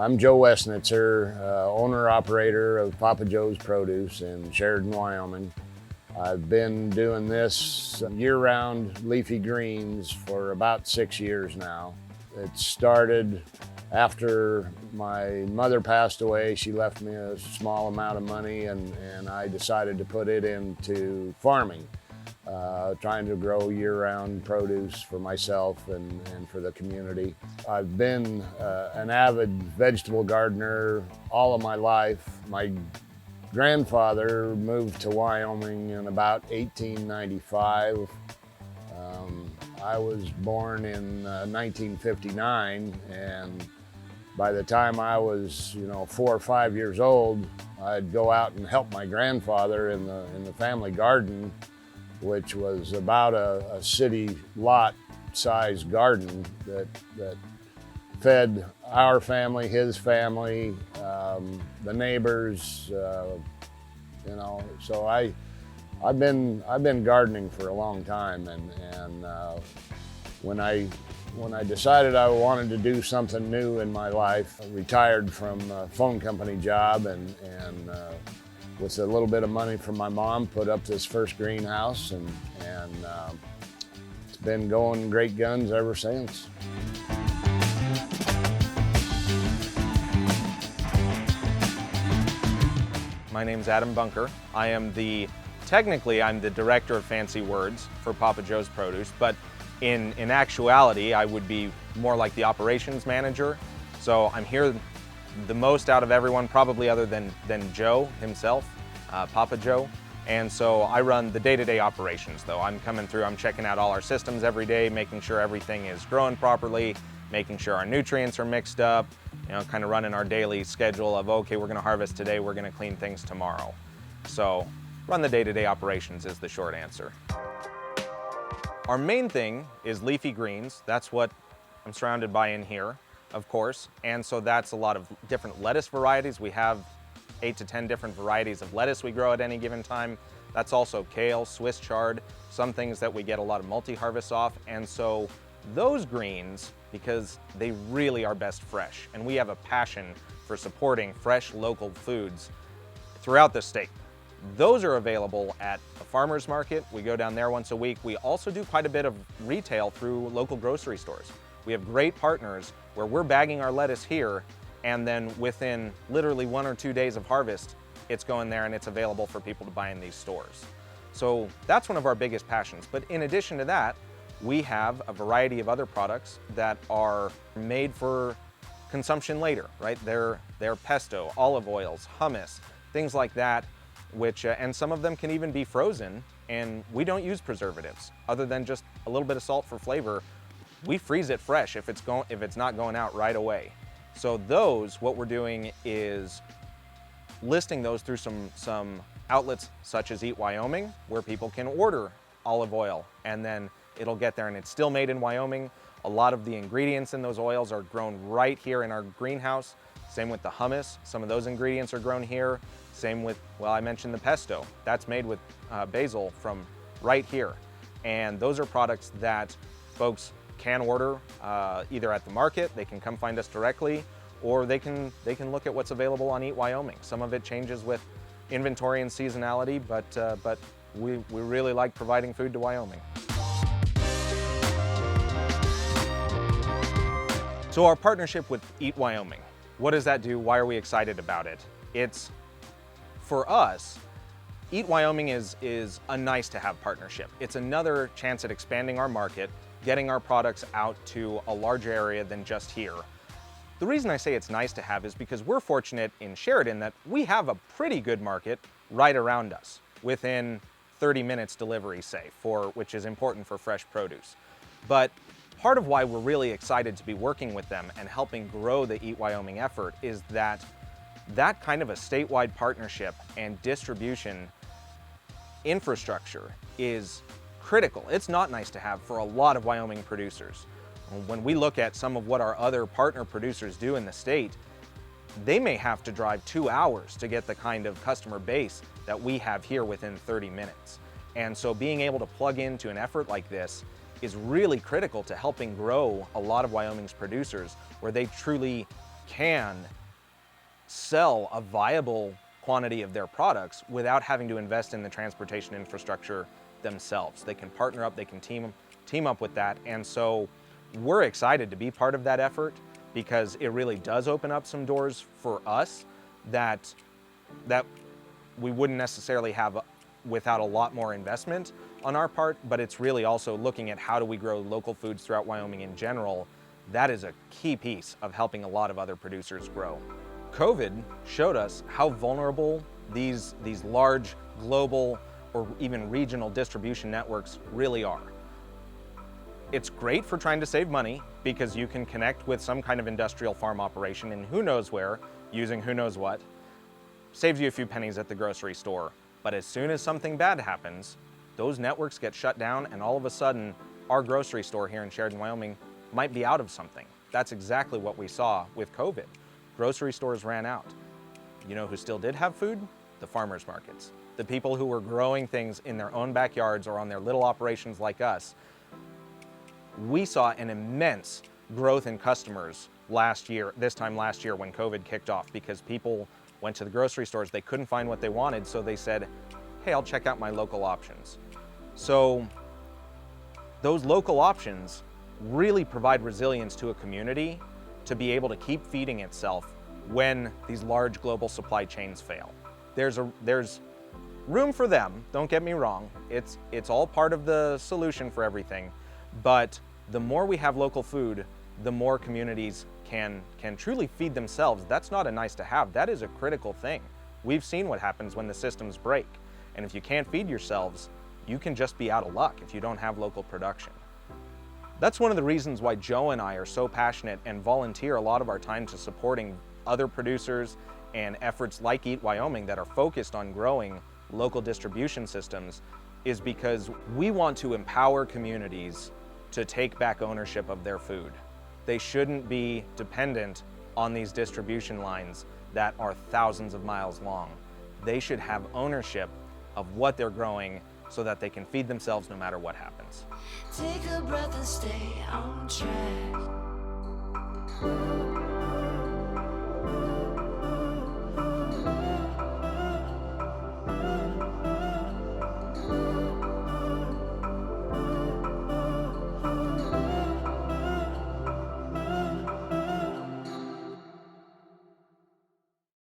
I'm Joe Westnitzer, owner-operator of Papa Joe's Produce in Sheridan, Wyoming. I've been doing this year-round leafy greens for about 6 years now. It started after my mother passed away. She left me a small amount of money and I decided to put it into farming, trying to grow year-round produce for myself and for the community. I've been an avid vegetable gardener all of my life. My grandfather moved to Wyoming in about 1895. I was born in 1959, and by the time I was, 4 or 5 years old, I'd go out and help my grandfather in the family garden, which was about a city lot size garden that fed our family, his family, the neighbors, So I've been gardening for a long time, and when I decided I wanted to do something new in my life, I retired from a phone company job and with a little bit of money from my mom, put up this first greenhouse, and it's been going great guns ever since. My name's Adam Bunker. I'm the director of Fancy Words for Papa Joe's Produce, but in actuality, I would be more like the operations manager. So I'm here the most out of everyone, probably other than Joe himself, Papa Joe. And so I run the day-to-day operations though. I'm coming through, I'm checking out all our systems every day, making sure everything is growing properly, making sure our nutrients are mixed up, kind of running our daily schedule of, okay, we're gonna harvest today, we're gonna clean things tomorrow. So run the day-to-day operations is the short answer. Our main thing is leafy greens. That's what I'm surrounded by in here, of course. And so that's a lot of different lettuce varieties. We have 8 to 10 different varieties of lettuce we grow at any given time. That's also kale, Swiss chard, some things that we get a lot of multi-harvests off. And so those greens, because they really are best fresh, and we have a passion for supporting fresh local foods throughout the state. Those are available at the farmer's market. We go down there once a week. We also do quite a bit of retail through local grocery stores. We have great partners where we're bagging our lettuce here, and then within literally 1 or 2 days of harvest, it's going there and it's available for people to buy in these stores. So that's one of our biggest passions. But in addition to that, we have a variety of other products that are made for consumption later, right? They're pesto, olive oils, hummus, things like that, which, and some of them can even be frozen, and we don't use preservatives other than just a little bit of salt for flavor. We freeze it fresh if it's not going out right away. So those, what we're doing is listing those through some outlets such as Eat Wyoming, where people can order olive oil and then it'll get there, and it's still made in Wyoming. A lot of the ingredients in those oils are grown right here in our greenhouse. Same with the hummus. Some of those ingredients are grown here. Same with, well, I mentioned the pesto. That's made with basil from right here. And those are products that folks can order either at the market, they can come find us directly, or they can look at what's available on Eat Wyoming. Some of it changes with inventory and seasonality, but we really like providing food to Wyoming. So our partnership with Eat Wyoming, what does that do? Why are we excited about it? It's, for us, Eat Wyoming is a nice to have partnership. It's another chance at expanding our market, getting our products out to a larger area than just here. The reason I say it's nice to have is because we're fortunate in Sheridan that we have a pretty good market right around us, within 30 minutes delivery, say, which is important for fresh produce. But part of why we're really excited to be working with them and helping grow the Eat Wyoming effort is that kind of a statewide partnership and distribution infrastructure is critical. It's not nice to have for a lot of Wyoming producers. When we look at some of what our other partner producers do in the state, they may have to drive 2 hours to get the kind of customer base that we have here within 30 minutes. And so being able to plug into an effort like this is really critical to helping grow a lot of Wyoming's producers, where they truly can sell a viable quantity of their products without having to invest in the transportation infrastructure themselves. They can partner up, they can team up with that. And so we're excited to be part of that effort because it really does open up some doors for us that we wouldn't necessarily have without a lot more investment on our part, but it's really also looking at how do we grow local foods throughout Wyoming in general. That is a key piece of helping a lot of other producers grow. COVID showed us how vulnerable these large global or even regional distribution networks really are. It's great for trying to save money because you can connect with some kind of industrial farm operation in who knows where, using who knows what. Saves you a few pennies at the grocery store. But as soon as something bad happens, those networks get shut down and all of a sudden our grocery store here in Sheridan, Wyoming might be out of something. That's exactly what we saw with COVID. Grocery stores ran out. You know who still did have food? The farmers markets. The people who were growing things in their own backyards or on their little operations like us. We saw an immense growth in customers this time last year when COVID kicked off, because people went to the grocery stores, they couldn't find what they wanted, so they said, hey, I'll check out my local options. So those local options really provide resilience to a community to be able to keep feeding itself when these large global supply chains fail. There's room for them, don't get me wrong. It's all part of the solution for everything, but the more we have local food, the more communities can truly feed themselves. That's not a nice to have, that is a critical thing. We've seen what happens when the systems break, and if you can't feed yourselves, you can just be out of luck if you don't have local production. That's one of the reasons why Joe and I are so passionate and volunteer a lot of our time to supporting other producers and efforts like Eat Wyoming that are focused on growing local distribution systems, is because we want to empower communities to take back ownership of their food. They shouldn't be dependent on these distribution lines that are thousands of miles long. They should have ownership of what they're growing so that they can feed themselves no matter what happens. Take a breath and stay on track.